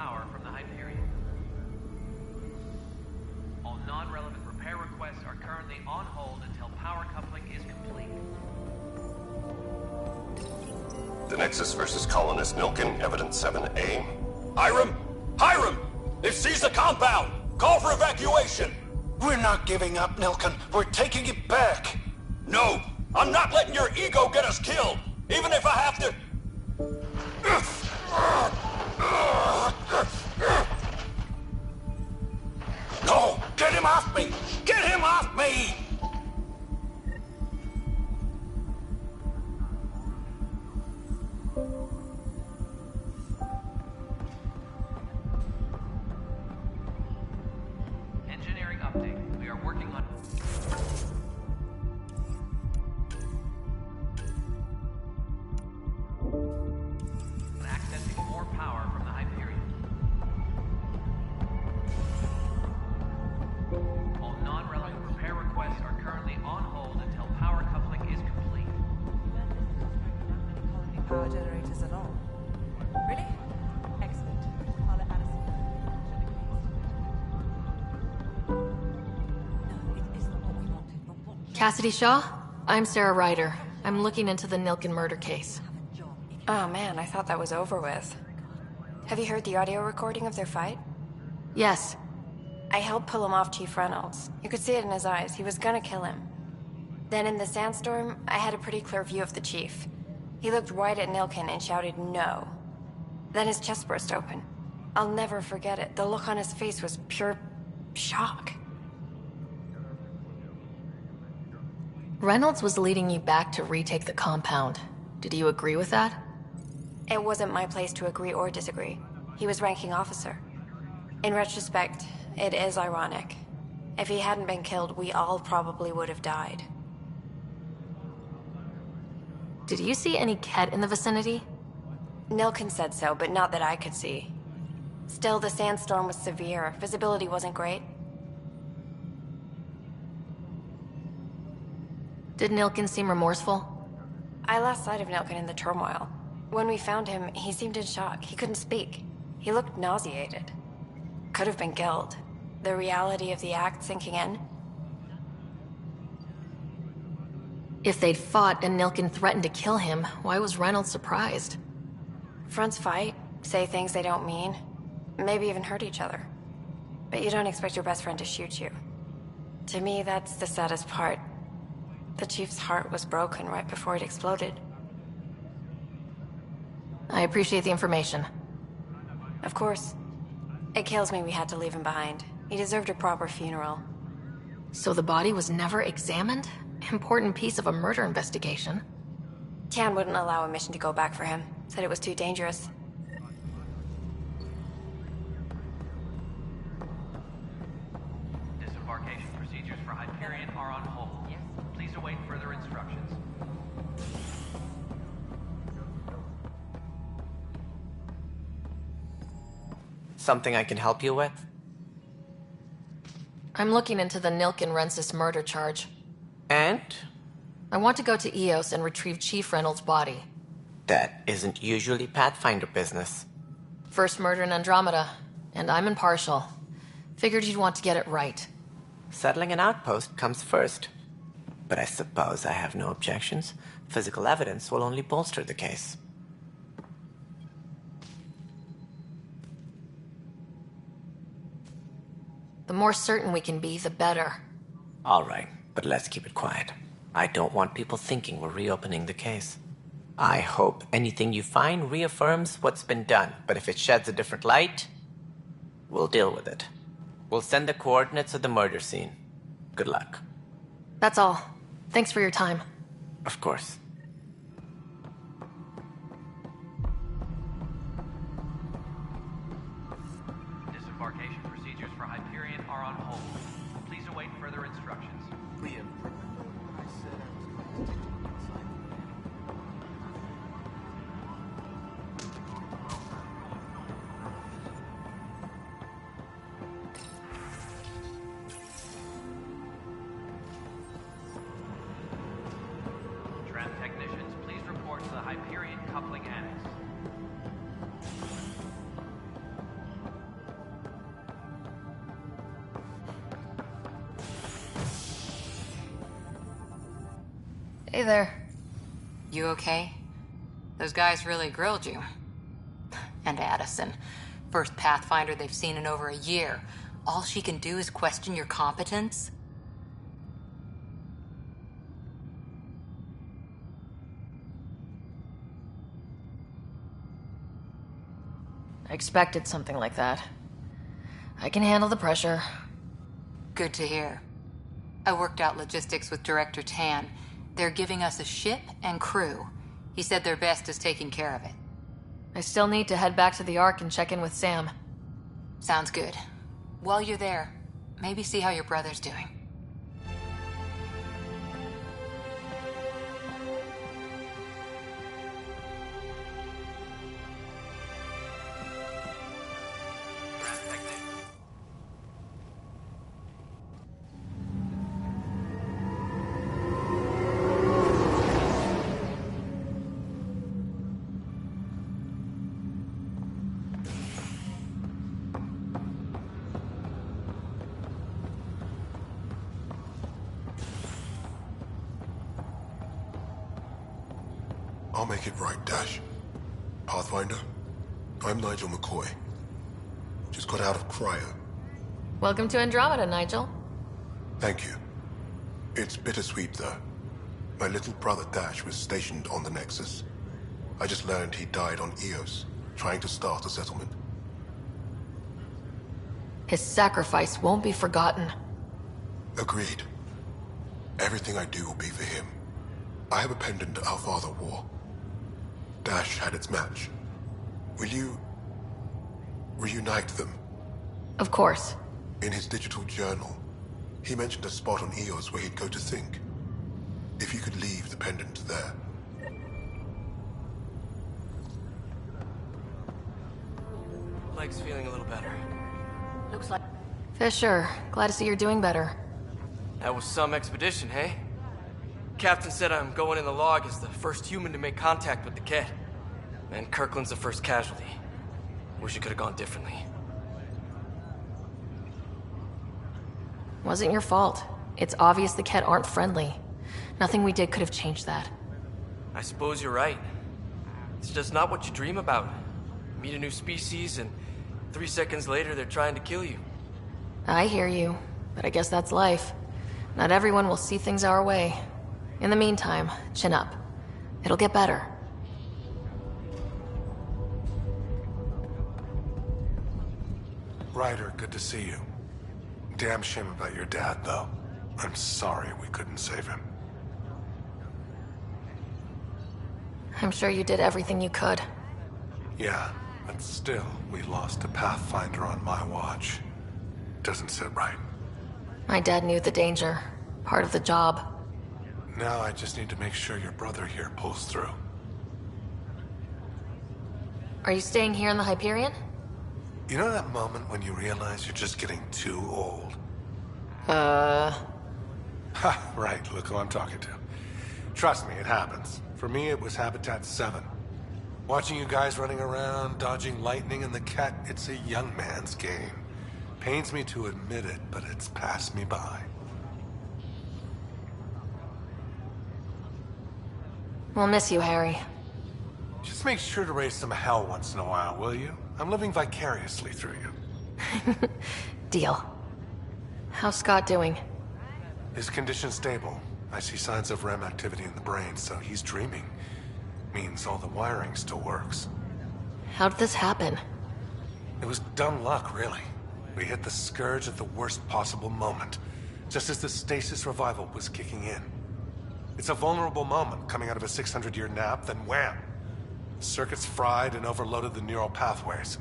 power from the Hyperion. All non-relevant repair requests are currently on hold until power coupling is complete. The Nexus versus Colonist Nilkin, Evidence 7A. Hiram! Hiram! They've seized the compound! Call for evacuation! We're not giving up, Nilkin. We're taking it back. No! I'm not letting your ego get us killed! Even if I have to... No! Get him off me! Get him off me! Engineering update. We are working on... accessing more power from the Hyperion. All non-relevant repair requests are currently on hold until power coupling is complete. Power generators at all. Really? Excellent. I'll let Addison know. No, it isn't what we wanted, but what... Cassidy Shaw? I'm Sarah Ryder. I'm looking into the Nilkin murder case. Oh man, I thought that was over with. Have you heard the audio recording of their fight? Yes. I helped pull him off Chief Reynolds. You could see it in his eyes. He was gonna kill him. Then in the sandstorm, I had a pretty clear view of the Chief. He looked right at Nilkin and shouted no. Then his chest burst open. I'll never forget it. The look on his face was pure shock. Reynolds was leading you back to retake the compound. Did you agree with that? It wasn't my place to agree or disagree. He was ranking officer. In retrospect, it is ironic. If he hadn't been killed, we all probably would have died. Did you see any Ket in the vicinity? Nilkin said so, but not that I could see. Still, the sandstorm was severe. Visibility wasn't great. Did Nilkin seem remorseful? I lost sight of Nilkin in the turmoil. When we found him, he seemed in shock. He couldn't speak. He looked nauseated. Could have been killed. The reality of the act sinking in. If they'd fought and Nilkin threatened to kill him, why was Reynolds surprised? Fronts fight, say things they don't mean, maybe even hurt each other. But you don't expect your best friend to shoot you. To me, that's the saddest part. The Chief's heart was broken right before it exploded. I appreciate the information. Of course. It kills me we had to leave him behind. He deserved a proper funeral. So the body was never examined? Important piece of a murder investigation. Tian wouldn't allow a mission to go back for him. Said it was too dangerous. Disembarkation procedures for Hyperion are on hold. Please await further instructions. Something I can help you with? I'm looking into the Nilkin-Rensis murder charge. And? I want to go to EOS and retrieve Chief Reynolds' body. That isn't usually Pathfinder business. First murder in Andromeda, and I'm impartial. Figured you'd want to get it right. Settling an outpost comes first. But I suppose I have no objections. Physical evidence will only bolster the case. The more certain we can be, the better. All right, but let's keep it quiet. I don't want people thinking we're reopening the case. I hope anything you find reaffirms what's been done, but if it sheds a different light, we'll deal with it. We'll send the coordinates of the murder scene. Good luck. That's all. Thanks for your time. Of course. Disembarkation procedures for Hyperion are on hold. Please await further instructions. Liam, remember when I said I was going to take you inside? Tram technicians, please report to the Hyperion coupling annex. Hey there. You okay? Those guys really grilled you. And Addison. First Pathfinder they've seen in over a year. All she can do is question your competence? I expected something like that. I can handle the pressure. Good to hear. I worked out logistics with Director Tan. They're giving us a ship and crew. He said their best is taking care of it. I still need to head back to the Ark and check in with Sam. Sounds good. While you're there, maybe see how your brother's doing. I'll make it right, Dash. Pathfinder, I'm Nigel McCoy. Just got out of cryo. Welcome to Andromeda, Nigel. Thank you. It's bittersweet, though. My little brother Dash was stationed on the Nexus. I just learned he died on Eos, trying to start a settlement. His sacrifice won't be forgotten. Agreed. Everything I do will be for him. I have a pendant our father wore. Dash had its match. Will you reunite them? Of course. In his digital journal, he mentioned a spot on Eos where he'd go to think. If you could leave the pendant there. Leg's feeling a little better. Looks like... Fisher, glad to see you're doing better. That was some expedition, hey? Captain said I'm going in the log as the first human to make contact with the kid. And Kirkland's the first casualty. Wish it could have gone differently. Wasn't your fault. It's obvious the Ket aren't friendly. Nothing we did could have changed that. I suppose you're right. It's just not what you dream about. Meet a new species and 3 seconds later they're trying to kill you. I hear you, but I guess that's life. Not everyone will see things our way. In the meantime, chin up. It'll get better. Ryder, good to see you. Damn shame about your dad, though. I'm sorry we couldn't save him. I'm sure you did everything you could. Yeah, but still, we lost a Pathfinder on my watch. Doesn't sit right. My dad knew the danger. Part of the job. Now I just need to make sure your brother here pulls through. Are you staying here in the Hyperion? You know that moment when you realize you're just getting too old? Ha, right, look who I'm talking to. Trust me, it happens. For me, it was Habitat 7. Watching you guys running around, dodging lightning and the cat, it's a young man's game. Pains me to admit it, but it's passed me by. We'll miss you, Harry. Just make sure to raise some hell once in a while, will you? I'm living vicariously through you. Deal. How's Scott doing? His condition's stable. I see signs of REM activity in the brain, so he's dreaming. Means all the wiring still works. How did this happen? It was dumb luck, really. We hit the scourge at the worst possible moment, just as the stasis revival was kicking in. It's a vulnerable moment coming out of a 600-year nap, then wham! Circuits fried and overloaded the neural pathways.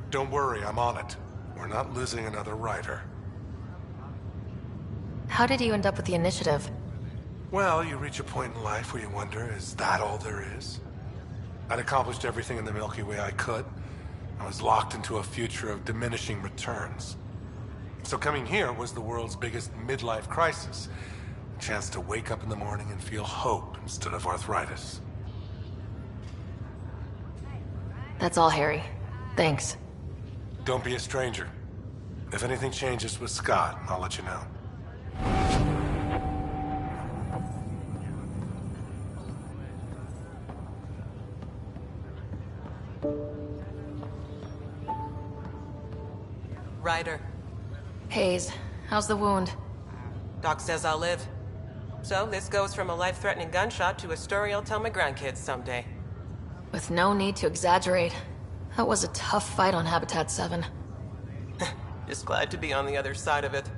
Don't worry, I'm on it. We're not losing another Ryder. How did you end up with the initiative? Well, you reach a point in life where you wonder, is that all there is? I'd accomplished everything in the Milky Way I could. I was locked into a future of diminishing returns. So coming here was the world's biggest midlife crisis. A chance to wake up in the morning and feel hope instead of arthritis. That's all, Harry. Thanks. Don't be a stranger. If anything changes with Scott, I'll let you know. Ryder. Hayes, how's the wound? Doc says I'll live. So this goes from a life-threatening gunshot to a story I'll tell my grandkids someday. With no need to exaggerate. That was a tough fight on Habitat 7. Just glad to be on the other side of it.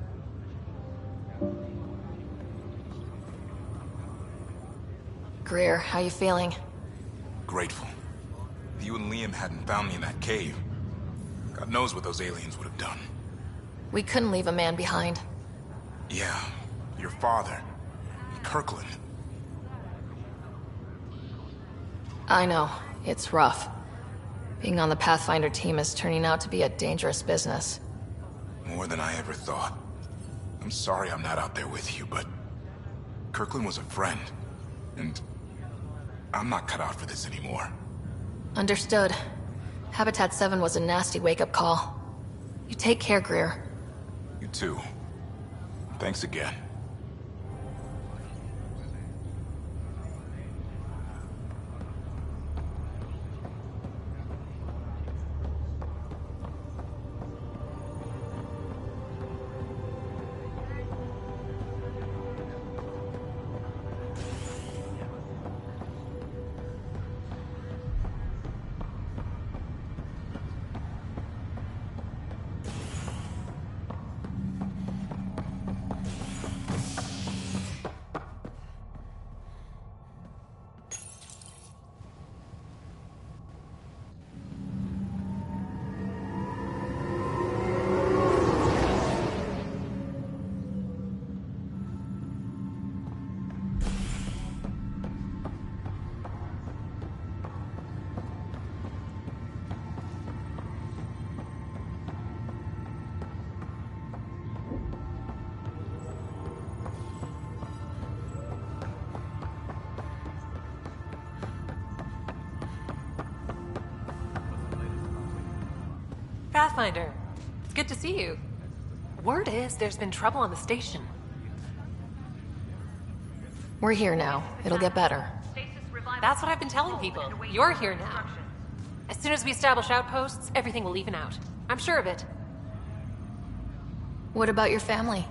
Greer, how you feeling? Grateful. If you and Liam hadn't found me in that cave, God knows what those aliens would have done. We couldn't leave a man behind. Yeah, your father, Kirkland. I know, it's rough. Being on the Pathfinder team is turning out to be a dangerous business. More than I ever thought. I'm sorry I'm not out there with you, but Kirkland was a friend, and I'm not cut out for this anymore. Understood. Habitat 7 was a nasty wake-up call. You take care, Greer. You too. Thanks again. Pathfinder, it's good to see you. Word is there's been trouble on the station. We're here now. It'll get better. That's what I've been telling people. You're here now. As soon as we establish outposts, everything will even out. I'm sure of it. What about your family?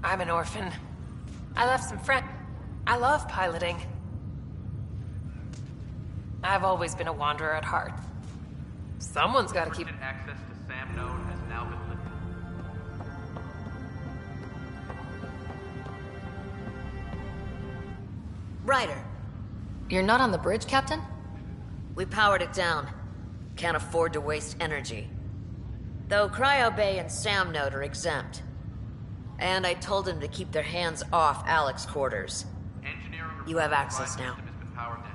I'm an orphan. I left some friends. I love piloting. I've always been a wanderer at heart. Someone's got to keep... Access to SAM node has now been lifted. Ryder. You're not on the bridge, Captain? We powered it down. Can't afford to waste energy. Though Cryo Bay and SAM node are exempt. And I told them to keep their hands off Alec's quarters. You have access now.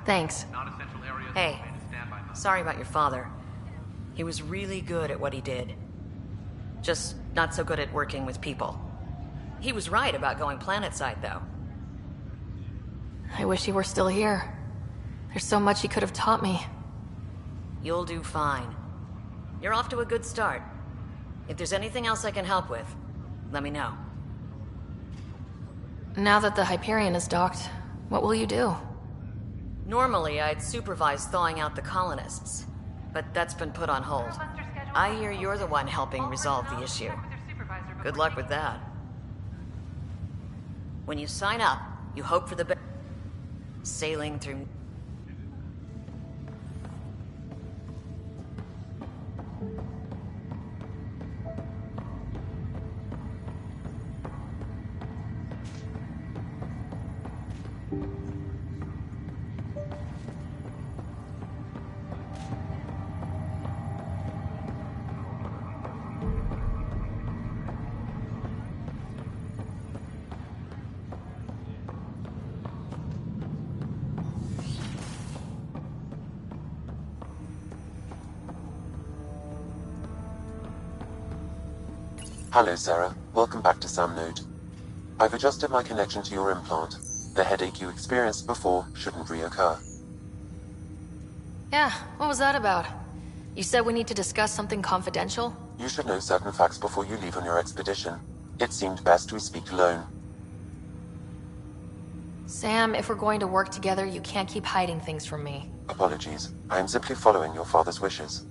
Thanks. Hey, sorry about your father. He was really good at what he did. Just not so good at working with people. He was right about going planetside, though. I wish he were still here. There's so much he could have taught me. You'll do fine. You're off to a good start. If there's anything else I can help with, let me know. Now that the Hyperion is docked, what will you do? Normally, I'd supervise thawing out the colonists, but that's been put on hold. I hear you're the one helping resolve the issue. Good luck with that. When you sign up, you hope for the best. Sailing through... Hello, Sarah. Welcome back to SAM node. I've adjusted my connection to your implant. The headache you experienced before shouldn't reoccur. Yeah, what was that about? You said we need to discuss something confidential? You should know certain facts before you leave on your expedition. It seemed best we speak alone. Sam, if we're going to work together, you can't keep hiding things from me. Apologies. I am simply following your father's wishes.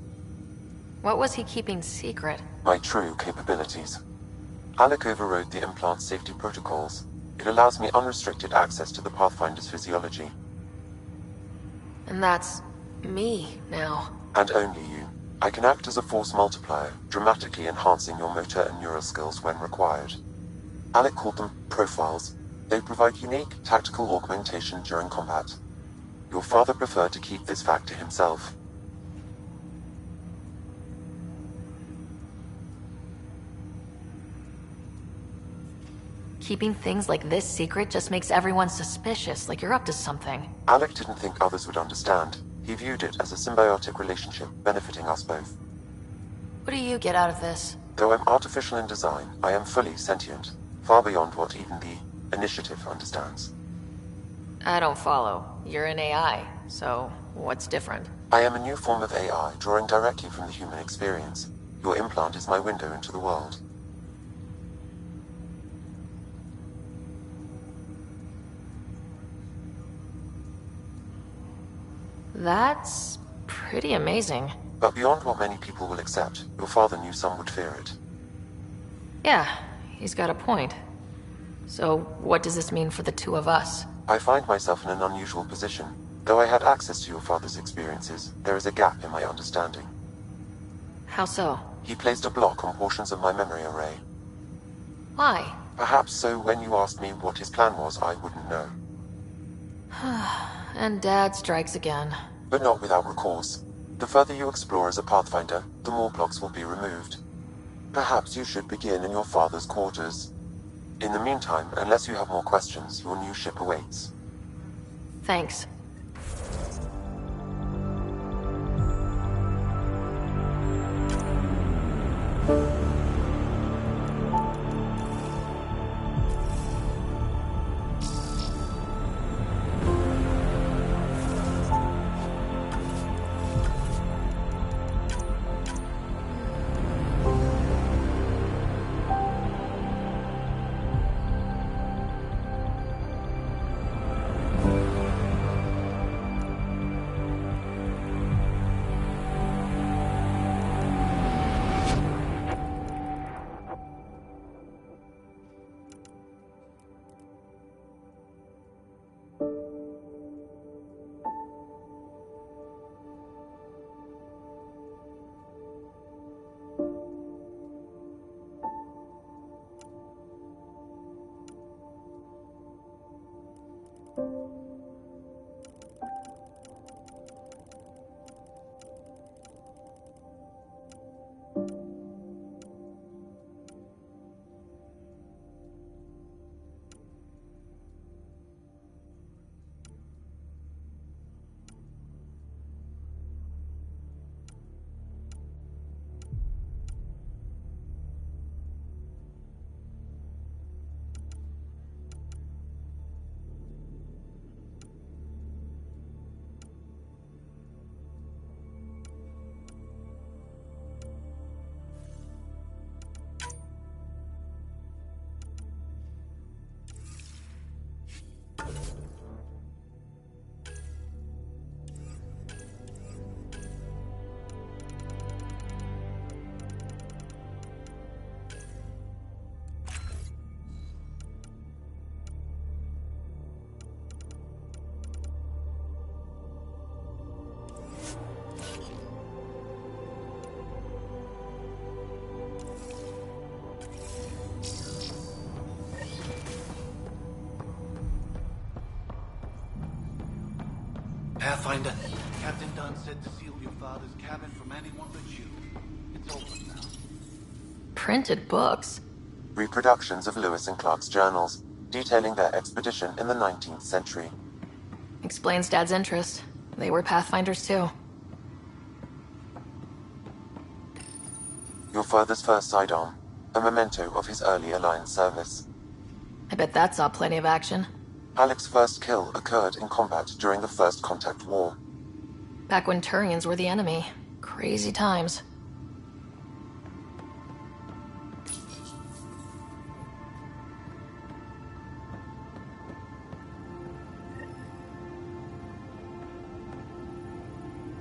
What was he keeping secret? My true capabilities. Alec overrode the implant's safety protocols. It allows me unrestricted access to the Pathfinder's physiology. And that's me now. And only you. I can act as a force multiplier, dramatically enhancing your motor and neural skills when required. Alec called them profiles. They provide unique tactical augmentation during combat. Your father preferred to keep this fact to himself. Keeping things like this secret just makes everyone suspicious, like you're up to something. Alec didn't think others would understand. He viewed it as a symbiotic relationship benefiting us both. What do you get out of this? Though I'm artificial in design, I am fully sentient, far beyond what even the Initiative understands. I don't follow. You're an AI, so what's different? I am a new form of AI, drawing directly from the human experience. Your implant is my window into the world. That's pretty amazing. But beyond what many people will accept, your father knew some would fear it. Yeah, he's got a point. So, what does this mean for the two of us? I find myself in an unusual position. Though I had access to your father's experiences, there is a gap in my understanding. How so? He placed a block on portions of my memory array. Why? Perhaps so when you asked me what his plan was, I wouldn't know. And Dad strikes again. But not without recourse. The further you explore as a Pathfinder, the more blocks will be removed. Perhaps you should begin in your father's quarters. In the meantime, unless you have more questions, your new ship awaits. Thanks. Pathfinder, Captain Dunn said to seal your father's cabin from anyone but you. It's open now. Printed books? Reproductions of Lewis and Clark's journals, detailing their expedition in the 19th century. Explains Dad's interest. They were Pathfinders too. Your father's first sidearm, a memento of his early Alliance service. I bet that saw plenty of action. Alec's first kill occurred in combat during the First Contact War. Back when Turians were the enemy. Crazy times.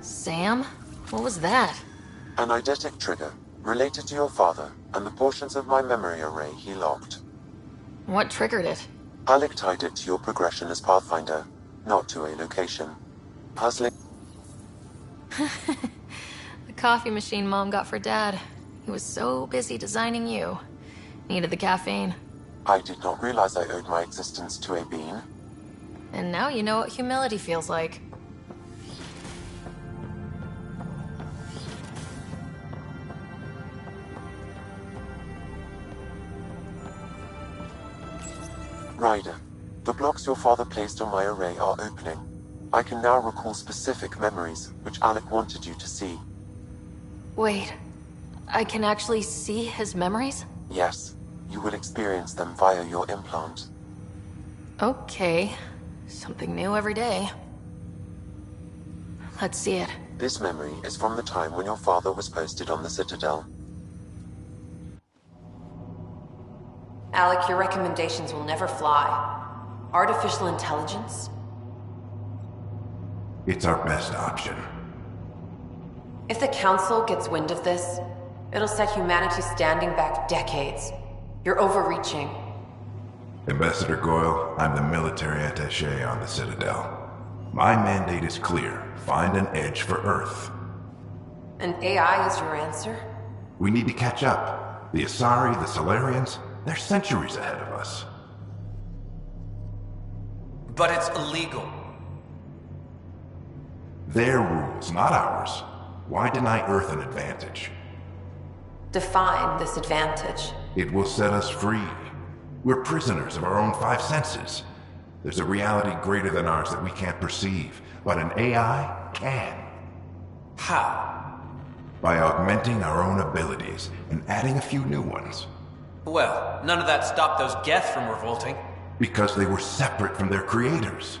Sam? What was that? An eidetic trigger, related to your father, and the portions of my memory array he locked. What triggered it? Alec tied it to your progression as Pathfinder, not to a location. Puzzling. The coffee machine Mom got for Dad. He was so busy designing you. Needed the caffeine. I did not realize I owed my existence to a bean. And now you know what humility feels like. Ryder, the blocks your father placed on my array are opening. I can now recall specific memories, which Alec wanted you to see. Wait, I can actually see his memories? Yes, you will experience them via your implant. Okay, something new every day. Let's see it. This memory is from the time when your father was posted on the Citadel. Alec, your recommendations will never fly. Artificial intelligence? It's our best option. If the Council gets wind of this, it'll set humanity standing back decades. You're overreaching. Ambassador Goyle, I'm the military attaché on the Citadel. My mandate is clear. Find an edge for Earth. And AI is your answer? We need to catch up. The Asari, the Solarians, they're centuries ahead of us. But it's illegal. Their rules, not ours. Why deny Earth an advantage? Define this advantage. It will set us free. We're prisoners of our own five senses. There's a reality greater than ours that we can't perceive, but an AI can. How? By augmenting our own abilities and adding a few new ones. Well, none of that stopped those Geth from revolting. Because they were separate from their creators.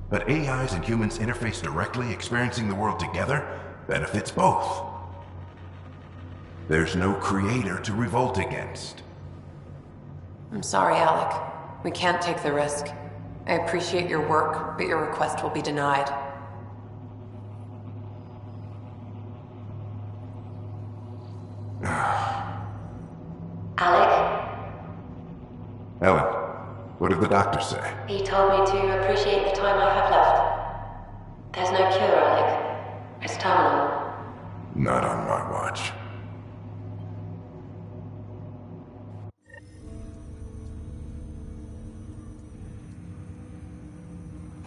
But AIs and humans interface directly, experiencing the world together, benefits both. There's no creator to revolt against. I'm sorry, Alec. We can't take the risk. I appreciate your work, but your request will be denied. Alec? Ellen, what did the doctor say? He told me to appreciate the time I have left. There's no cure, Alec. It's terminal. Not on my watch.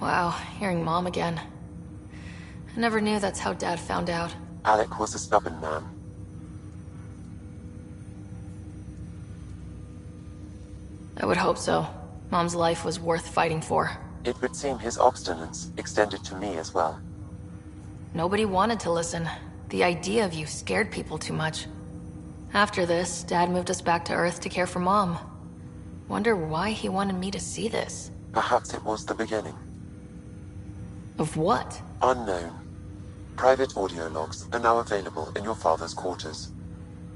Wow, hearing Mom again. I never knew that's how Dad found out. Alec was a stubborn man. I would hope so. Mom's life was worth fighting for. It would seem his obstinance extended to me as well. Nobody wanted to listen. The idea of you scared people too much. After this, Dad moved us back to Earth to care for Mom. Wonder why he wanted me to see this. Perhaps it was the beginning. Of what? Unknown. Private audio logs are now available in your father's quarters.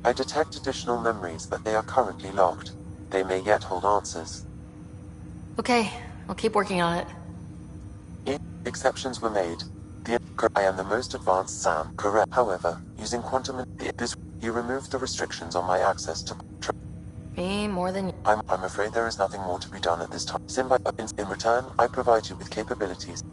I detect additional memories, but they are currently locked. They may yet hold answers. Okay, I'll keep working on it. Exceptions were made. I am the most advanced Sam, correct. However, using quantum you removed the restrictions on my access to Me more than you. I'm afraid there is nothing more to be done at this time. In return, I provide you with capabilities.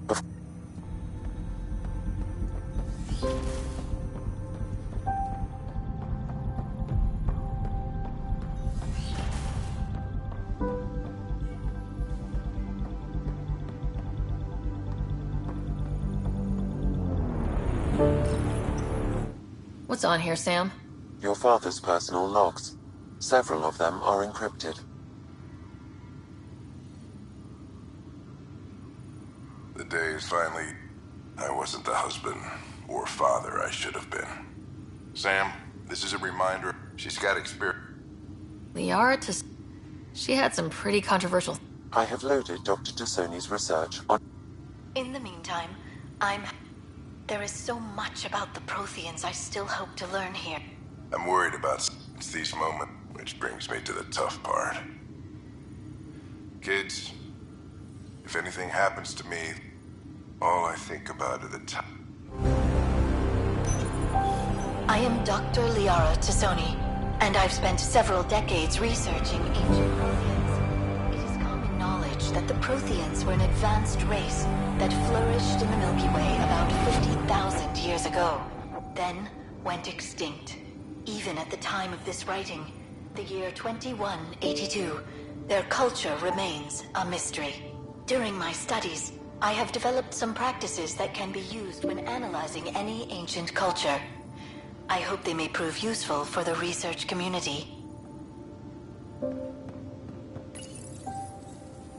What's on here, Sam? Your father's personal logs. Several of them are encrypted. The day is finally... I wasn't the husband or father I should have been. Sam, this is a reminder. She's got experience. Liara she had some pretty controversial... I have loaded Dr. Tassoni's research on... In the meantime, there is so much about the Protheans I still hope to learn here. I'm worried about these moments, which brings me to the tough part. Kids, if anything happens to me, all I think about are the time. I am Dr. Liara Tassoni, and I've spent several decades researching ancient Protheans. It is common knowledge that the Protheans were an advanced race that flourished in the Milky Way about 50,000 years ago, then went extinct. Even at the time of this writing, the year 2182, their culture remains a mystery. During my studies, I have developed some practices that can be used when analyzing any ancient culture. I hope they may prove useful for the research community.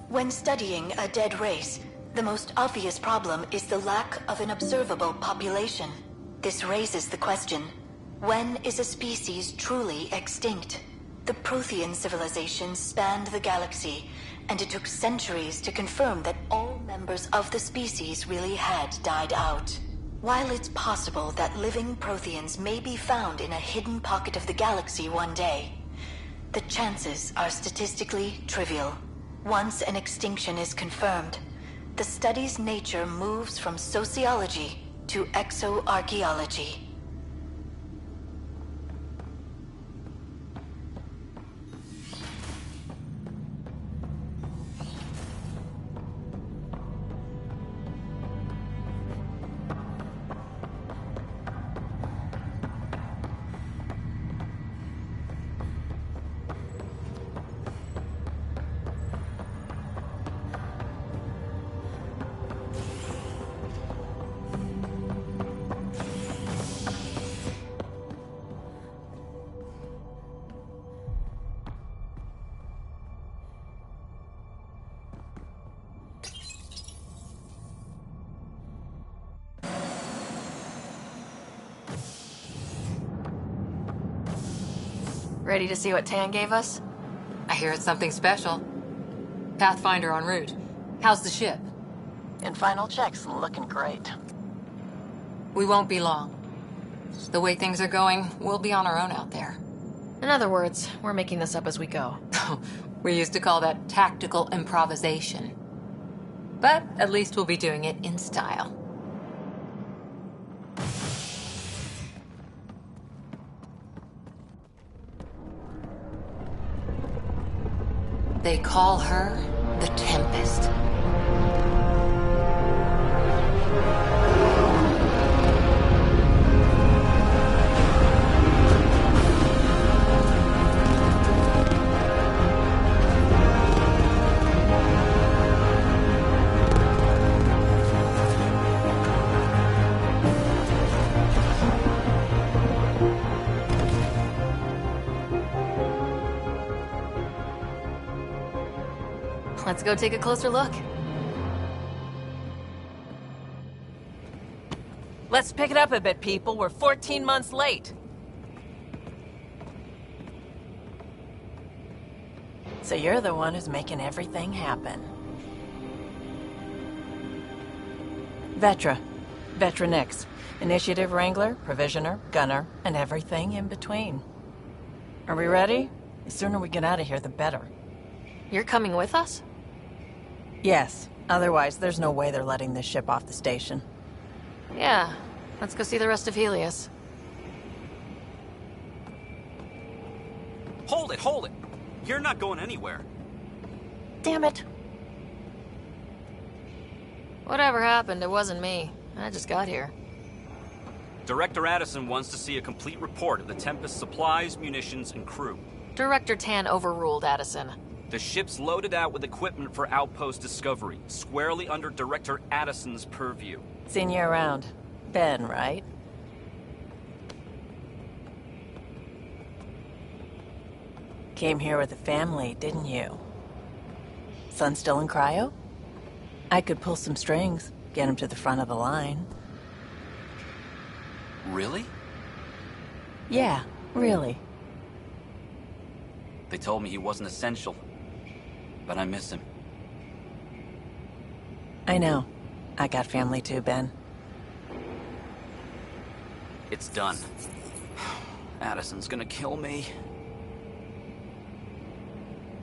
When studying a dead race, the most obvious problem is the lack of an observable population. This raises the question, when is a species truly extinct? The Prothean civilization spanned the galaxy, and it took centuries to confirm that all members of the species really had died out. While it's possible that living Protheans may be found in a hidden pocket of the galaxy one day, the chances are statistically trivial. Once an extinction is confirmed, the study's nature moves from sociology to exoarchaeology. Ready to see what Tan gave us? I hear it's something special. Pathfinder en route. How's the ship? In final checks, looking great. We won't be long. The way things are going, we'll be on our own out there. In other words, we're making this up as we go. We used to call that tactical improvisation. But at least we'll be doing it in style. They call her the Tempest. Let's go take a closer look. Let's pick it up a bit, people. We're 14 months late. So you're the one who's making everything happen. Vetra. Vetra Nix. Initiative Wrangler, Provisioner, Gunner, and everything in between. Are we ready? The sooner we get out of here, the better. You're coming with us? Yes. Otherwise, there's no way they're letting this ship off the station. Yeah. Let's go see the rest of Helios. Hold it, hold it! You're not going anywhere. Damn it. Whatever happened, it wasn't me. I just got here. Director Addison wants to see a complete report of the Tempest's supplies, munitions, and crew. Director Tan overruled Addison. The ship's loaded out with equipment for outpost discovery, squarely under Director Addison's purview. Seen you around. Ben, right? Came here with a family, didn't you? Son still in cryo? I could pull some strings, get him to the front of the line. Really? Yeah, really. They told me he wasn't essential, but I miss him. I know. I got family too, Ben. It's done. Addison's gonna kill me.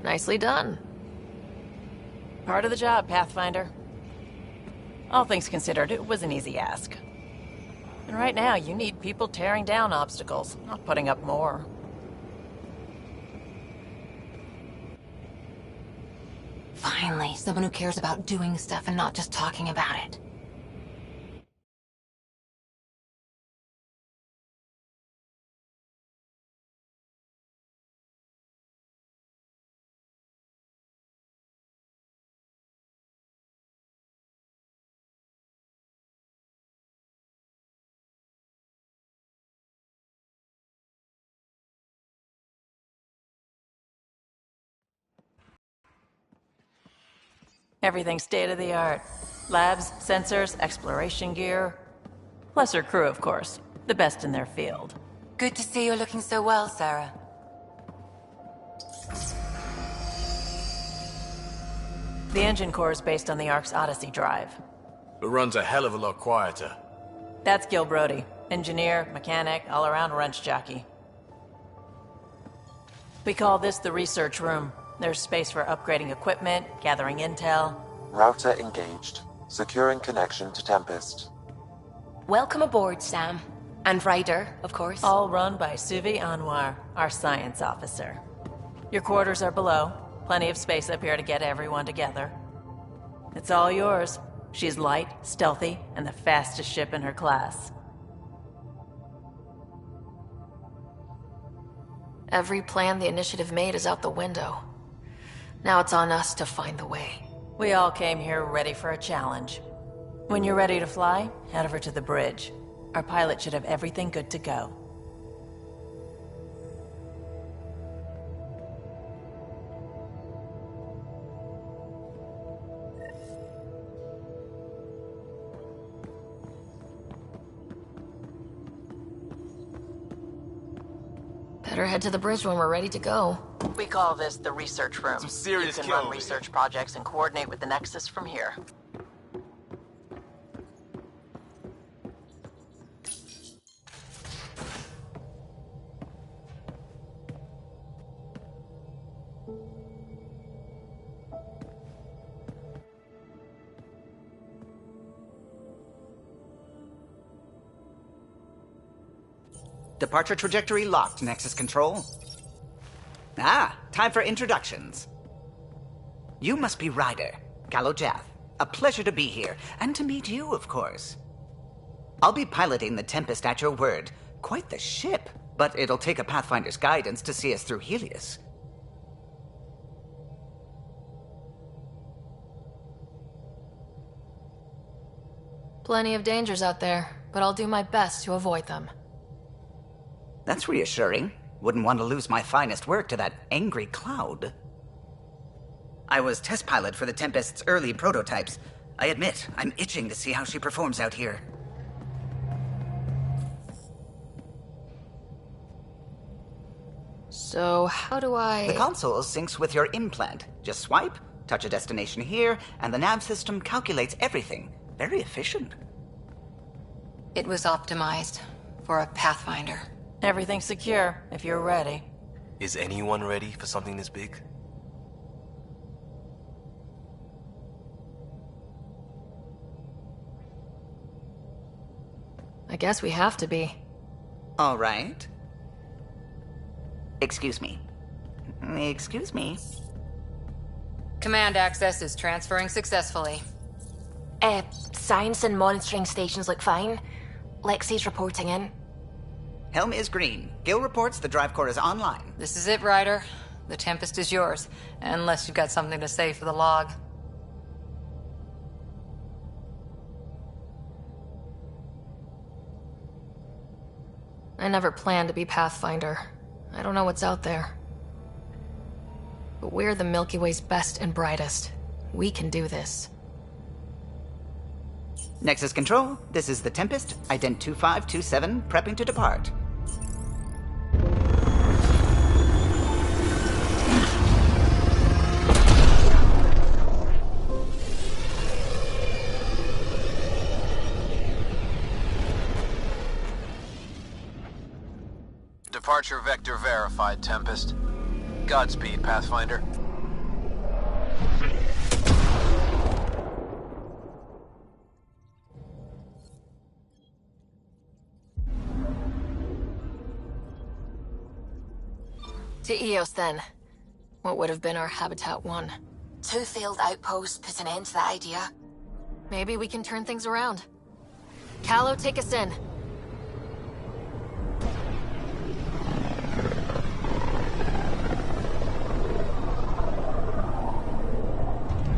Nicely done. Part of the job, Pathfinder. All things considered, it was an easy ask. And right now, you need people tearing down obstacles, not putting up more. Finally, someone who cares about doing stuff and not just talking about it. Everything state-of-the-art. Labs, sensors, exploration gear. Plus her crew, of course. The best in their field. Good to see you're looking so well, Sarah. The engine core is based on the Ark's Odyssey drive. It runs a hell of a lot quieter. That's Gil Brody. Engineer, mechanic, all-around wrench jockey. We call this the research room. There's space for upgrading equipment, gathering intel. Router engaged. Securing connection to Tempest. Welcome aboard, Sam. And Ryder, of course. All run by Suvi Anwar, our science officer. Your quarters are below. Plenty of space up here to get everyone together. It's all yours. She's light, stealthy, and the fastest ship in her class. Every plan the Initiative made is out the window. Now it's on us to find the way. We all came here ready for a challenge. When you're ready to fly, head over to the bridge. Our pilot should have everything good to go. Better head to the bridge when we're ready to go. We call this the research room. Some serious You can kill run over research projects and coordinate with the Nexus from here. Departure trajectory locked, Nexus Control. Ah, time for introductions. You must be Ryder, Gallo Jath. A pleasure to be here, and to meet you, of course. I'll be piloting the Tempest at your word. Quite the ship, but it'll take a Pathfinder's guidance to see us through Helios. Plenty of dangers out there, but I'll do my best to avoid them. That's reassuring. Wouldn't want to lose my finest work to that angry cloud. I was test pilot for the Tempest's early prototypes. I admit, I'm itching to see how she performs out here. So, how do I... The console syncs with your implant. Just swipe, touch a destination here, and the nav system calculates everything. Very efficient. It was optimized for a Pathfinder. Everything's secure, if you're ready. Is anyone ready for something this big? I guess we have to be. All right. Excuse me. Excuse me. Command access is transferring successfully. Science and monitoring stations look fine. Lexi's reporting in. Helm is green. Gil reports the drive core is online. This is it, Ryder. The Tempest is yours, unless you've got something to say for the log. I never planned to be Pathfinder. I don't know what's out there. But we're the Milky Way's best and brightest. We can do this. Nexus Control, this is the Tempest, Ident 2527, prepping to depart. Departure vector verified, Tempest. Godspeed, Pathfinder. To Eos, then. What would have been our Habitat 1. 2 failed outposts put an end to that idea. Maybe we can turn things around. Callow, take us in.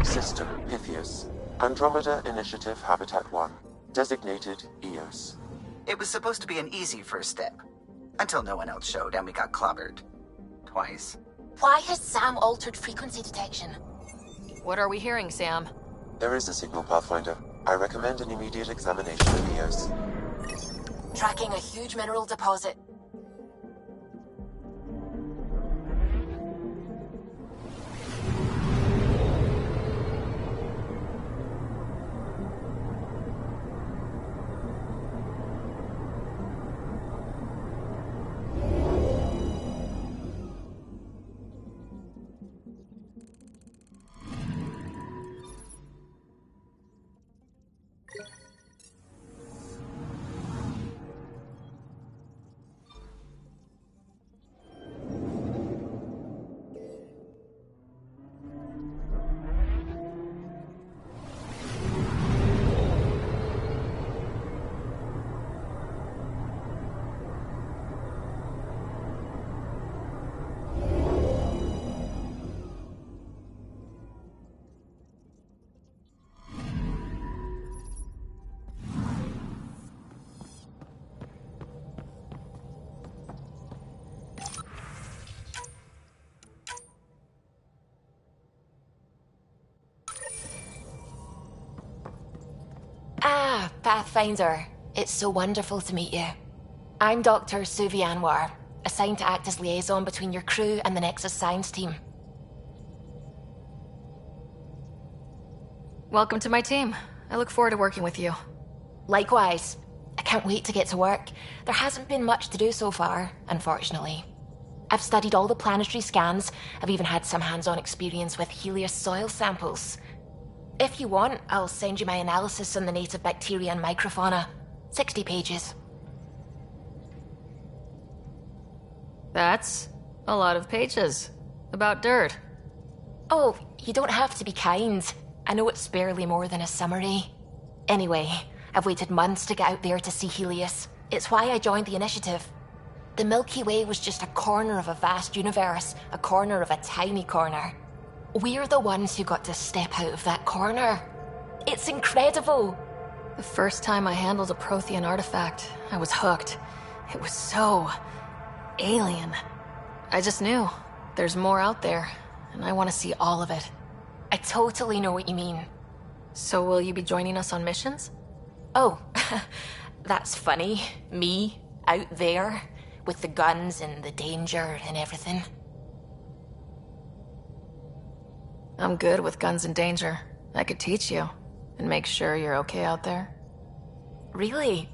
System Pythias. Andromeda Initiative Habitat 1. Designated Eos. It was supposed to be an easy first step. Until no one else showed and we got clobbered. Twice. Why has Sam altered frequency detection? What are we hearing, Sam? There is a signal, Pathfinder. I recommend an immediate examination of Eos. Tracking a huge mineral deposit. Ah, Pathfinder. It's so wonderful to meet you. I'm Dr. Suvi Anwar, assigned to act as liaison between your crew and the Nexus science team. Welcome to my team. I look forward to working with you. Likewise. I can't wait to get to work. There hasn't been much to do so far, unfortunately. I've studied all the planetary scans. I've even had some hands-on experience with Helios soil samples. If you want, I'll send you my analysis on the native bacteria and microfauna. 60 pages. That's a lot of pages. About dirt. Oh, you don't have to be kind. I know it's barely more than a summary. Anyway, I've waited months to get out there to see Helios. It's why I joined the initiative. The Milky Way was just a corner of a vast universe, a corner of a tiny corner. We're the ones who got to step out of that corner. It's incredible. The first time I handled a Prothean artifact, I was hooked. It was so alien. I just knew there's more out there, and I want to see all of it. I totally know what you mean. So will you be joining us on missions? Oh, that's funny. Me, out there, with the guns and the danger and everything. I'm good with guns and danger. I could teach you, and make sure you're okay out there. Really?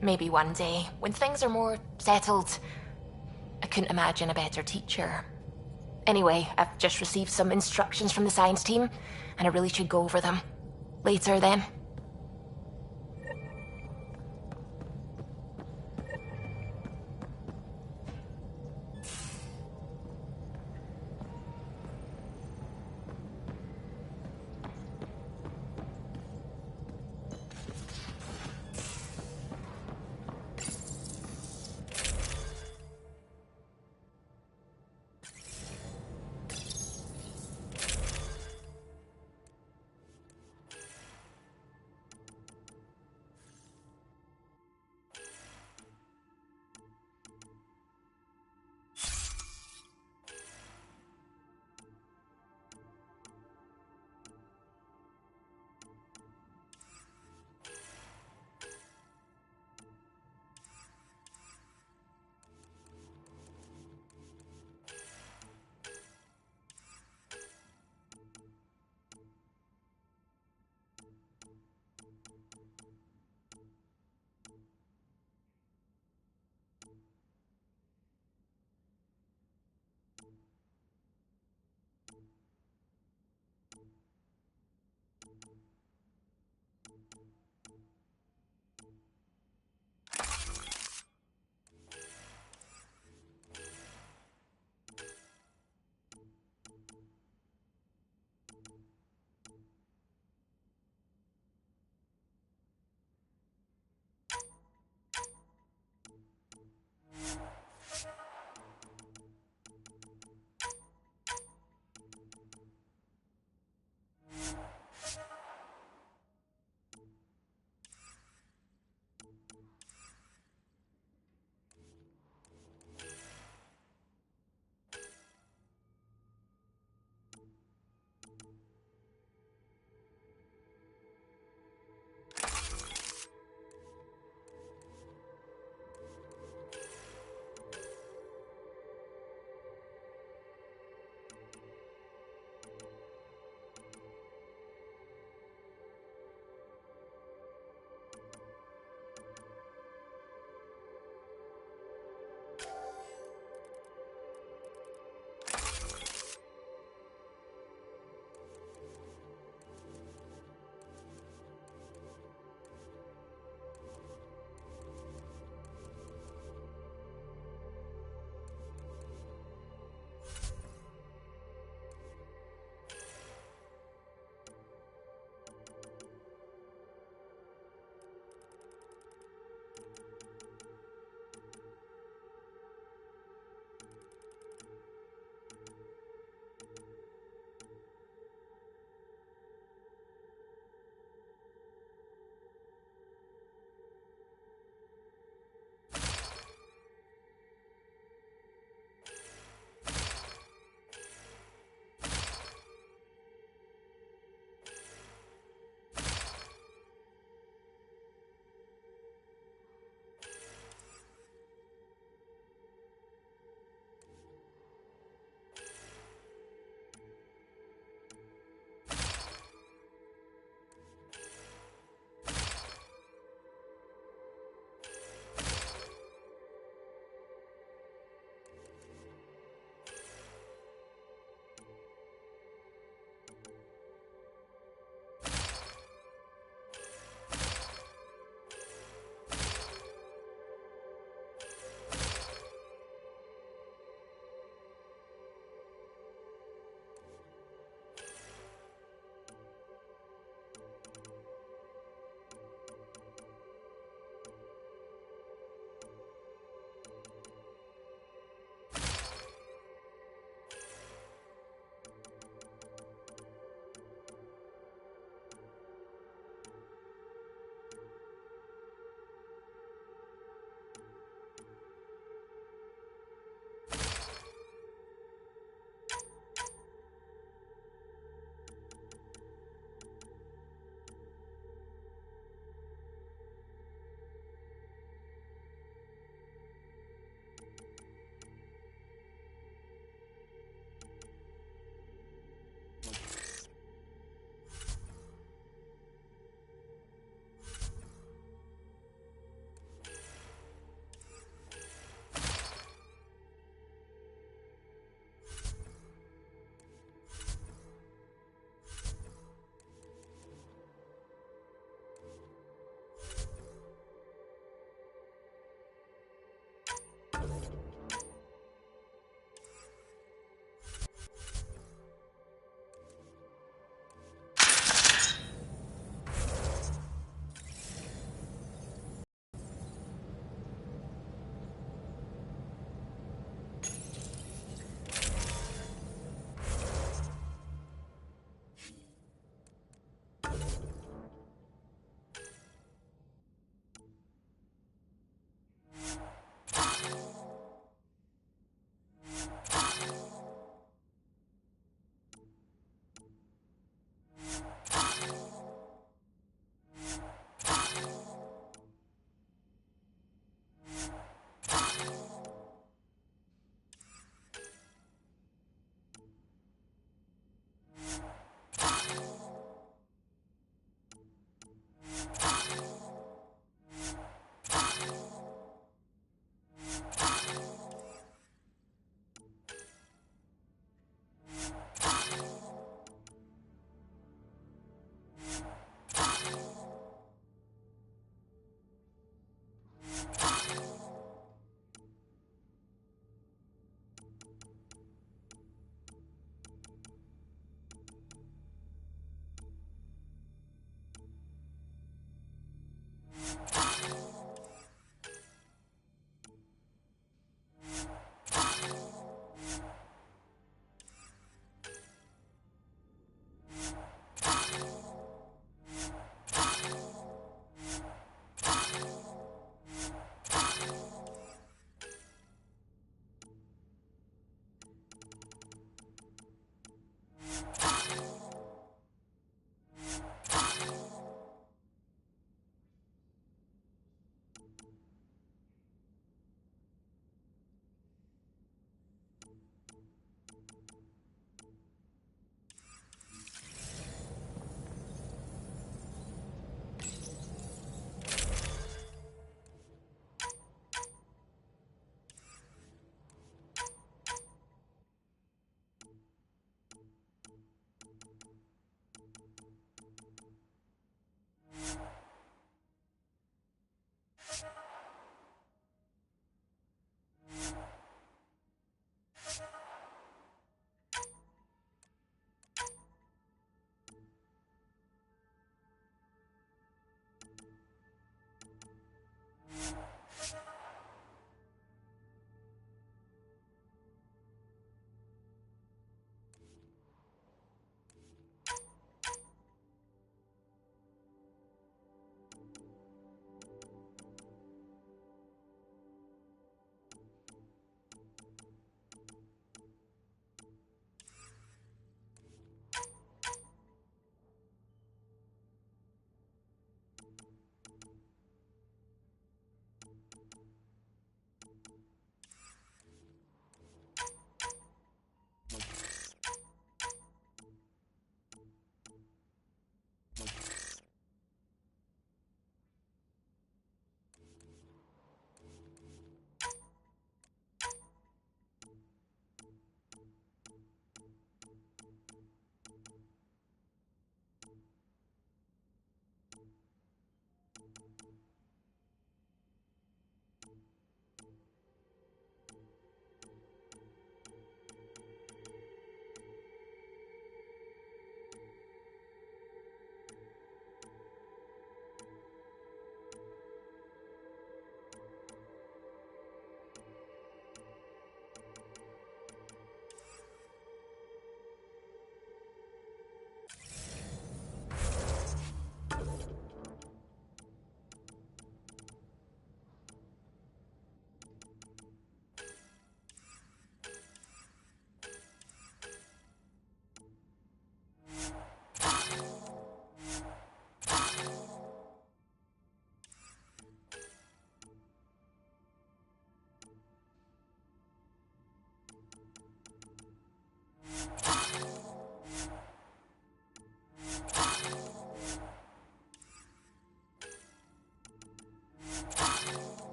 Maybe one day, when things are more settled. I couldn't imagine a better teacher. Anyway, I've just received some instructions from the science team, and I really should go over them. Later, then.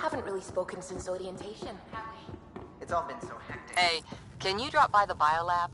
haven't really spoken since orientation, have we? It's all been so hectic. Hey, can you drop by the biolab?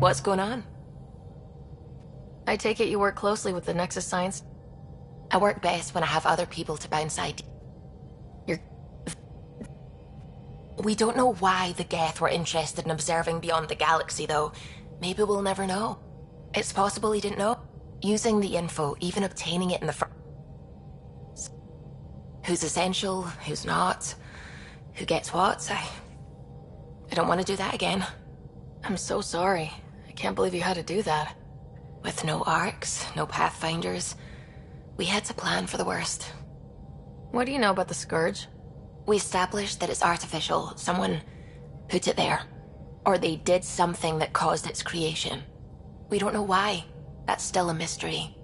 What's going on? I take it you work closely with the Nexus Science? I work best when I have other people to bounce ideas. We don't know why the Geth were interested in observing beyond the galaxy, though. Maybe we'll never know. It's possible he didn't know. Using the info, even obtaining it in the first... Who's essential, who's not, who gets what, I don't want to do that again. I'm so sorry. I can't believe you had to do that. With no arcs, no pathfinders, we had to plan for the worst. What do you know about the Scourge? We established that it's artificial. Someone put it there. Or they did something that caused its creation. We don't know why. That's still a mystery.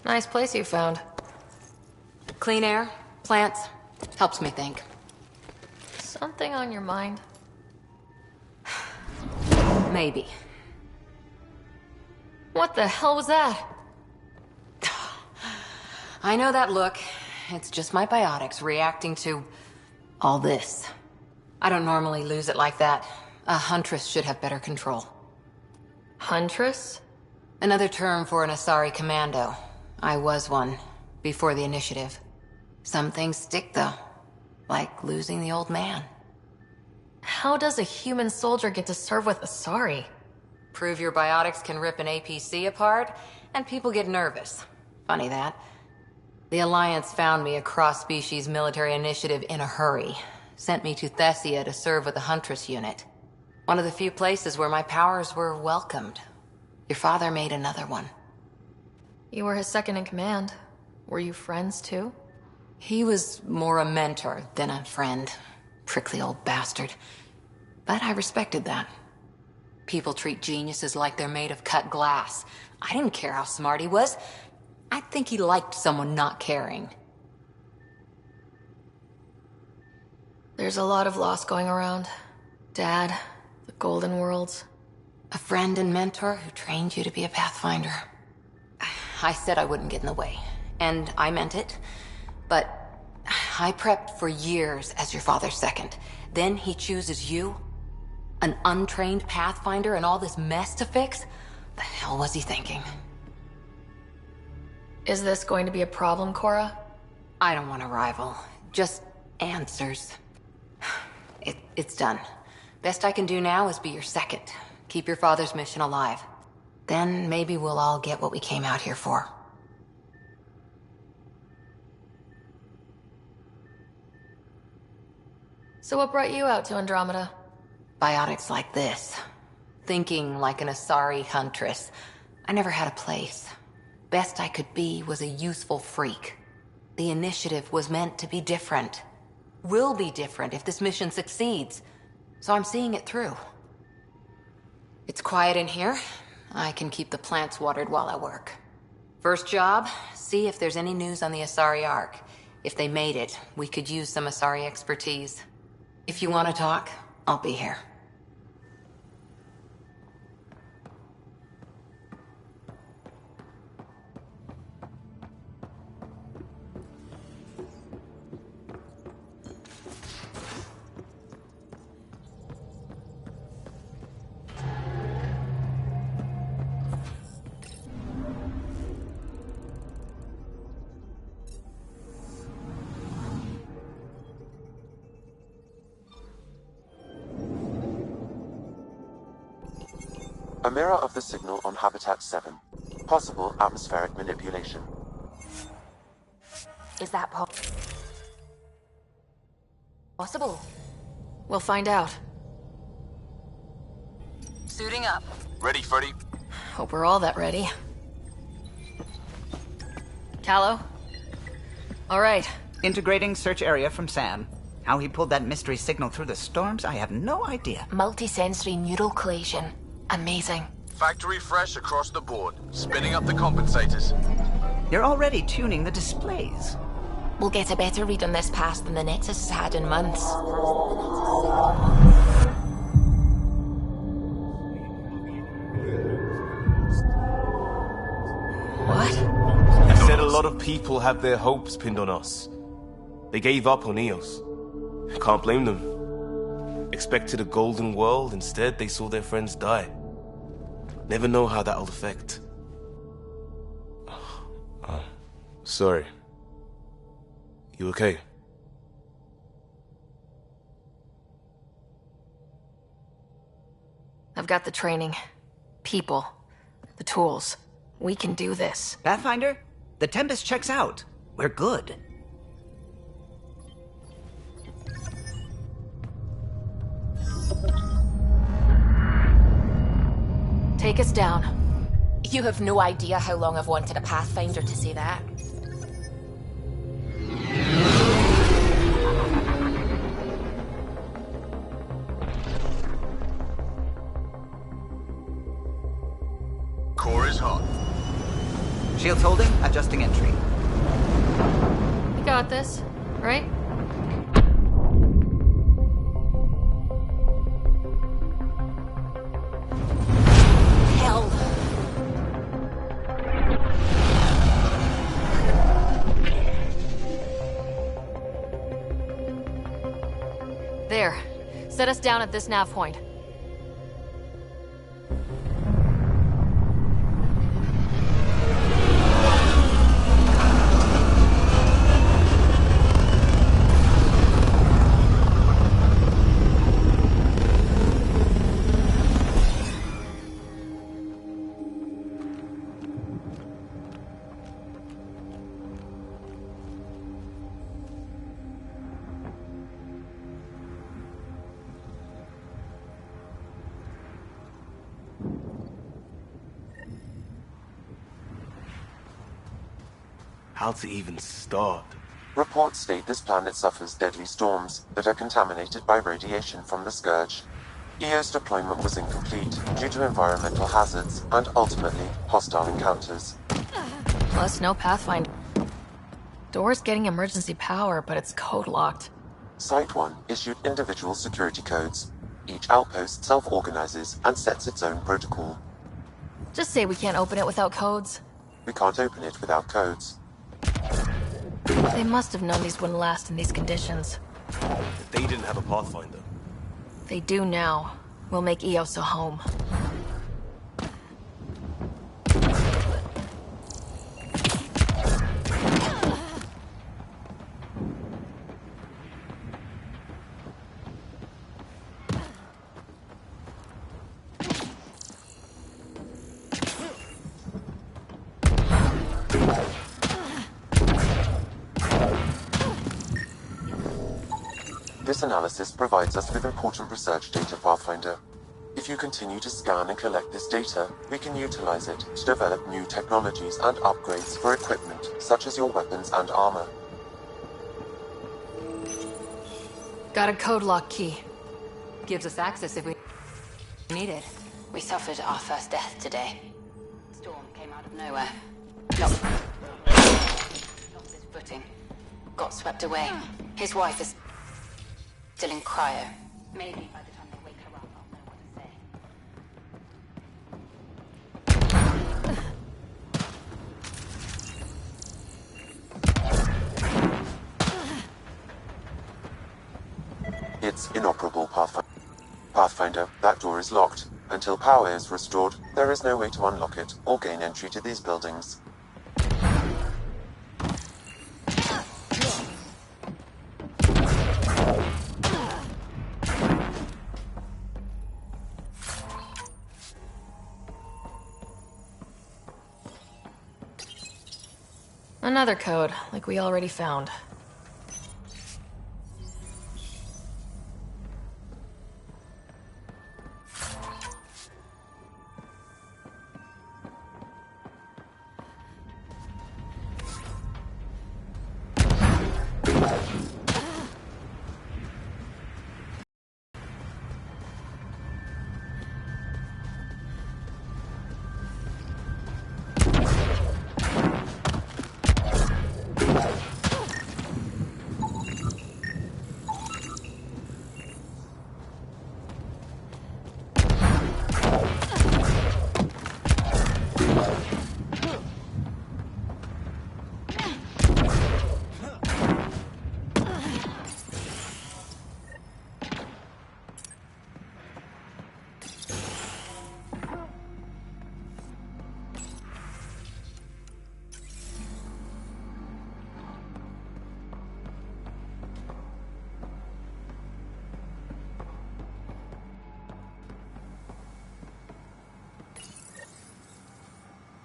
Nice place you found. Clean air, plants, helps me think. Something on your mind? Maybe. What the hell was that? I know that look. It's just my biotics reacting to all this. I don't normally lose it like that. A huntress should have better control. Huntress? Another term for an Asari commando. I was one, before the initiative. Some things stick, though. Like losing the old man. How does a human soldier get to serve with Asari? Prove your biotics can rip an APC apart, and people get nervous. Funny that. The Alliance found me a cross-species military initiative in a hurry. Sent me to Thessia to serve with the Huntress unit. One of the few places where my powers were welcomed. Your father made another one. You were his second in command. Were you friends, too? He was more a mentor than a friend. Prickly old bastard. But I respected that. People treat geniuses like they're made of cut glass. I didn't care how smart he was. I think he liked someone not caring. There's a lot of loss going around. Dad, the Golden Worlds. A friend and mentor who trained you to be a Pathfinder. I said I wouldn't get in the way, and I meant it. But I prepped for years as your father's second. Then he chooses you? An untrained Pathfinder and all this mess to fix? The hell was he thinking? Is this going to be a problem, Cora? I don't want a rival. Just answers. It's done. Best I can do now is be your second. Keep your father's mission alive. Then maybe we'll all get what we came out here for. So what brought you out to Andromeda? Biotics like this. Thinking like an Asari huntress. I never had a place. Best I could be was a useful freak. The initiative was meant to be different. Will be different if this mission succeeds. So I'm seeing it through. It's quiet in here. I can keep the plants watered while I work. First job, see if there's any news on the Asari Ark. If they made it, we could use some Asari expertise. If you want to talk, I'll be here. A mirror of the signal on Habitat 7. Possible atmospheric manipulation. Is that possible? We'll find out. Suiting up. Ready, Freddy? Hope we're all that ready. Callow? All right. Integrating search area from Sam. How he pulled that mystery signal through the storms, I have no idea. Multisensory neural collation. Amazing. Factory fresh across the board. Spinning up the compensators. You're already tuning the displays. We'll get a better read on this pass than the Nexus has had in months. What? He said a lot of people have their hopes pinned on us. They gave up on Eos. Can't blame them. Expected a golden world, instead they saw their friends die. Never know how that'll affect. Sorry. You okay? I've got the training, people, the tools. We can do this. Pathfinder, the Tempest checks out. We're good. Take us down. You have no idea how long I've wanted a Pathfinder to say that. Core is hot. Shields holding, adjusting entry. We got this, right? Hell. There. Set us down at this nav point. How to even start? Reports state this planet suffers deadly storms that are contaminated by radiation from the Scourge. EO's deployment was incomplete due to environmental hazards and ultimately hostile encounters. Plus, no Pathfinder. Door's getting emergency power, but it's code locked. Site 1 issued individual security codes. Each outpost self-organizes and sets its own protocol. Just say we can't open it without codes. We can't open it without codes. They must have known these wouldn't last in these conditions. They didn't have a Pathfinder. They do now. We'll make Eos a home. This analysis provides us with important research data, Pathfinder. If you continue to scan and collect this data, we can utilize it to develop new technologies and upgrades for equipment, such as your weapons and armor. Got a code lock key. Gives us access if we need it. We suffered our first death today. Storm came out of nowhere. Lost his footing. Got swept away. His wife is still in cryo. Maybe by the time they wake her up, I'll know what to say. It's inoperable, Pathfinder. That door is locked. Until power is restored, there is no way to unlock it or gain entry to these buildings. Another code, like we already found.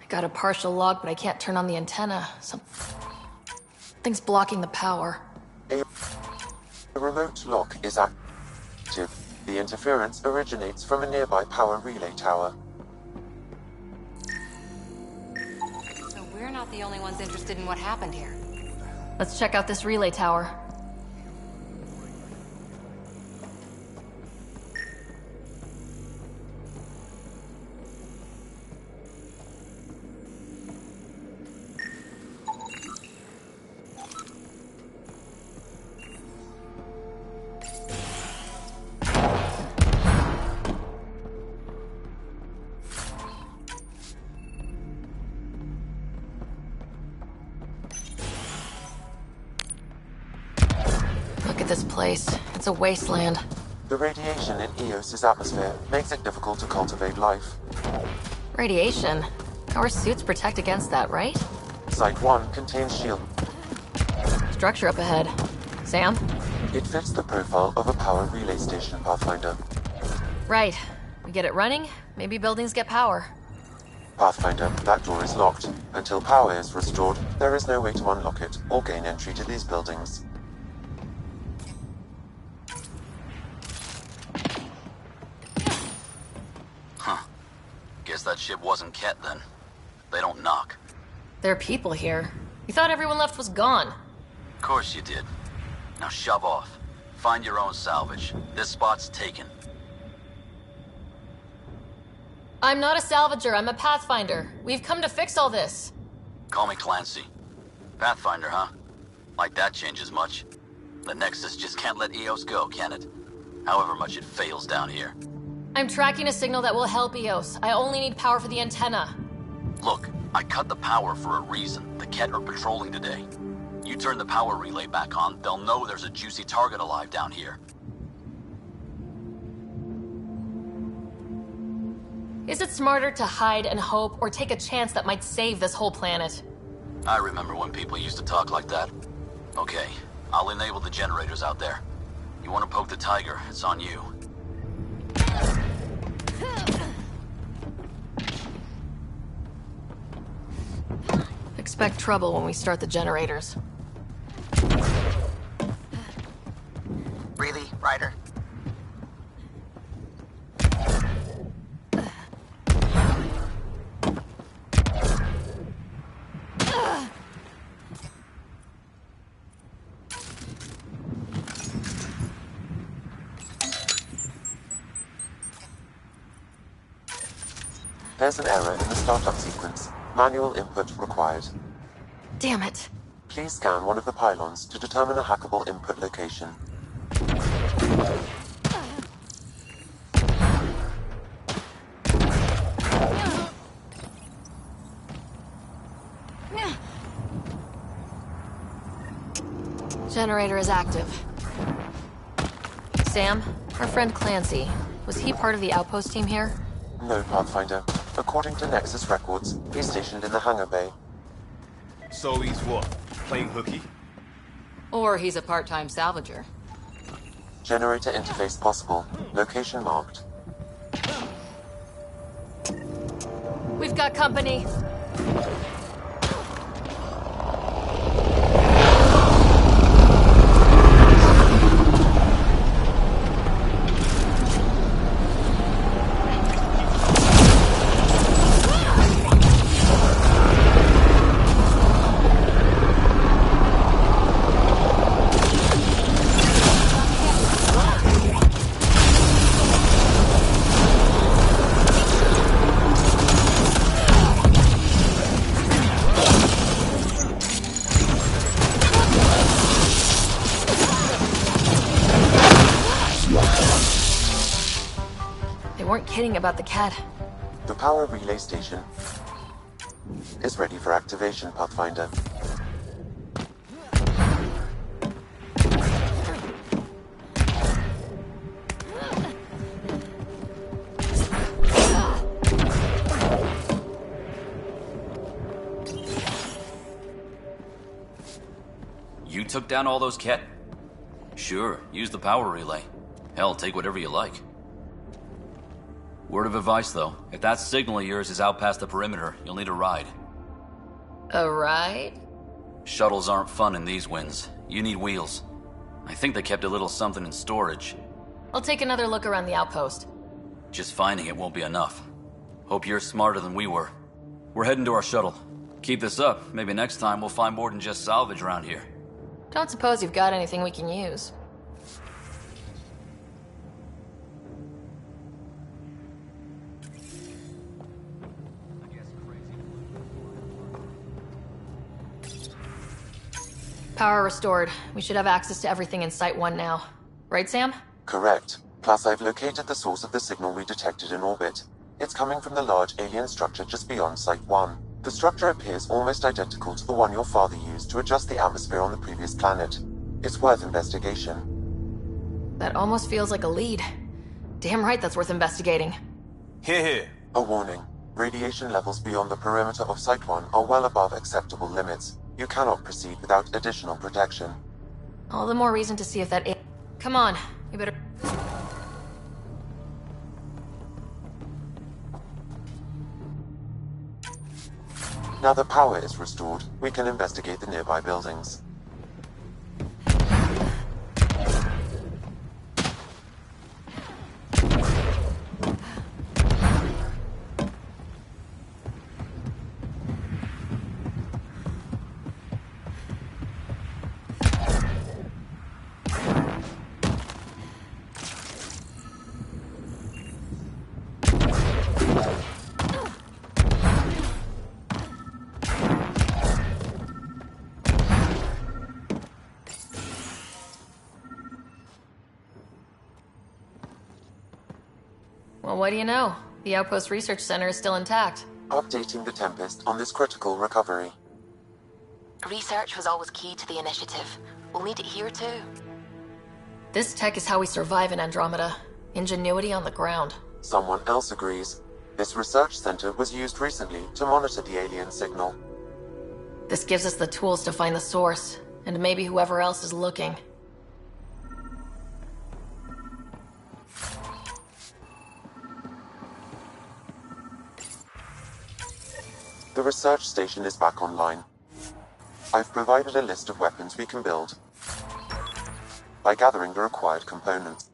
Got a partial lock, but I can't turn on the antenna. Something's blocking the power. The remote lock is active. The interference originates from a nearby power relay tower. So we're not the only ones interested in what happened here. Let's check out this relay tower. This place. It's a wasteland. The radiation in Eos's atmosphere makes it difficult to cultivate life. Radiation? Our suits protect against that, right? Site 1 contains shield. Structure up ahead. Sam? It fits the profile of a power relay station, Pathfinder. Right. We get it running, maybe buildings get power. Pathfinder, that door is locked. Until power is restored, there is no way to unlock it or gain entry to these buildings. Guess that ship wasn't Ket then. They don't knock. There are people here. You thought everyone left was gone. Of course you did. Now shove off. Find your own salvage. This spot's taken. I'm not a salvager, I'm a Pathfinder. We've come to fix all this. Call me Clancy. Pathfinder, huh? Like that changes much. The Nexus just can't let Eos go, can it? However much it fails down here. I'm tracking a signal that will help Eos. I only need power for the antenna. Look, I cut the power for a reason. The Ket are patrolling today. You turn the power relay back on, they'll know there's a juicy target alive down here. Is it smarter to hide and hope, or take a chance that might save this whole planet? I remember when people used to talk like that. Okay, I'll enable the generators out there. You want to poke the tiger, it's on you. Expect trouble when we start the generators. Really, Ryder? There's an error in the startup sequence. Manual input required. Damn it. Please scan one of the pylons to determine a hackable input location. Generator is active. Sam, our friend Clancy, was he part of the outpost team here? No, Pathfinder. According to Nexus records, he's stationed in the hangar bay. So he's what? Playing hooky? Or he's a part-time salvager. Generator interface possible. Location marked. We've got company. Kidding about the cat. The power relay station is ready for activation, Pathfinder. You took down all those Ket? Sure, use the power relay. Hell, take whatever you like. Word of advice, though. If that signal of yours is out past the perimeter, you'll need a ride. A ride? Shuttles aren't fun in these winds. You need wheels. I think they kept a little something in storage. I'll take another look around the outpost. Just finding it won't be enough. Hope you're smarter than we were. We're heading to our shuttle. Keep this up. Maybe next time we'll find more than just salvage around here. Don't suppose you've got anything we can use. Power restored. We should have access to everything in Site 1 now. Right, Sam? Correct. Plus, I've located the source of the signal we detected in orbit. It's coming from the large alien structure just beyond Site 1. The structure appears almost identical to the one your father used to adjust the atmosphere on the previous planet. It's worth investigation. That almost feels like a lead. Damn right that's worth investigating. Hear, hear. A warning. Radiation levels beyond the perimeter of Site 1 are well above acceptable limits. You cannot proceed without additional protection. All the more reason to see if that Come on, we better... Now that power is restored, we can investigate the nearby buildings. Well, what do you know? The Outpost Research Center is still intact. Updating the Tempest on this critical recovery. Research was always key to the initiative. We'll need it here too. This tech is how we survive in Andromeda. Ingenuity on the ground. Someone else agrees. This research center was used recently to monitor the alien signal. This gives us the tools to find the source, and maybe whoever else is looking. The research station is back online. I've provided a list of weapons we can build by gathering the required components.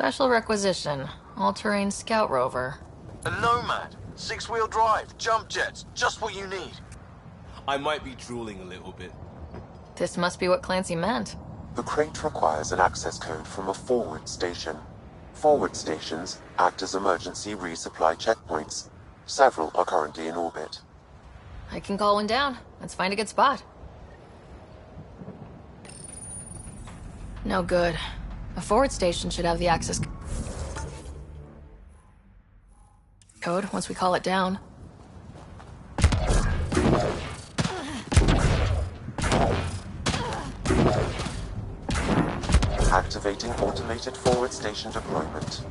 Special requisition. All-terrain scout rover. A Nomad. 6-wheel drive. Jump jets. Just what you need. I might be drooling a little bit. This must be what Clancy meant. The crate requires an access code from a forward station. Forward stations act as emergency resupply checkpoints. Several are currently in orbit. I can call one down. Let's find a good spot. No good. A forward station should have the access code once we call it down. Activating automated forward station deployment.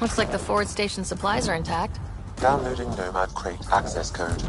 Looks like the forward station supplies are intact. Downloading Nomad crate access code.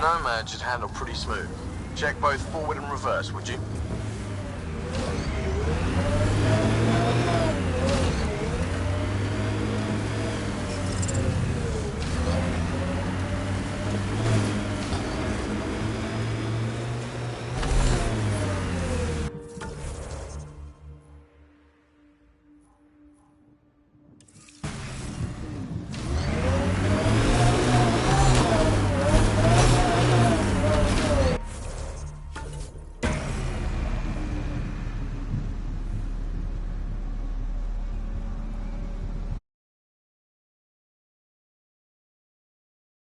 Nomad should handle pretty smooth. Check both forward and reverse, would you?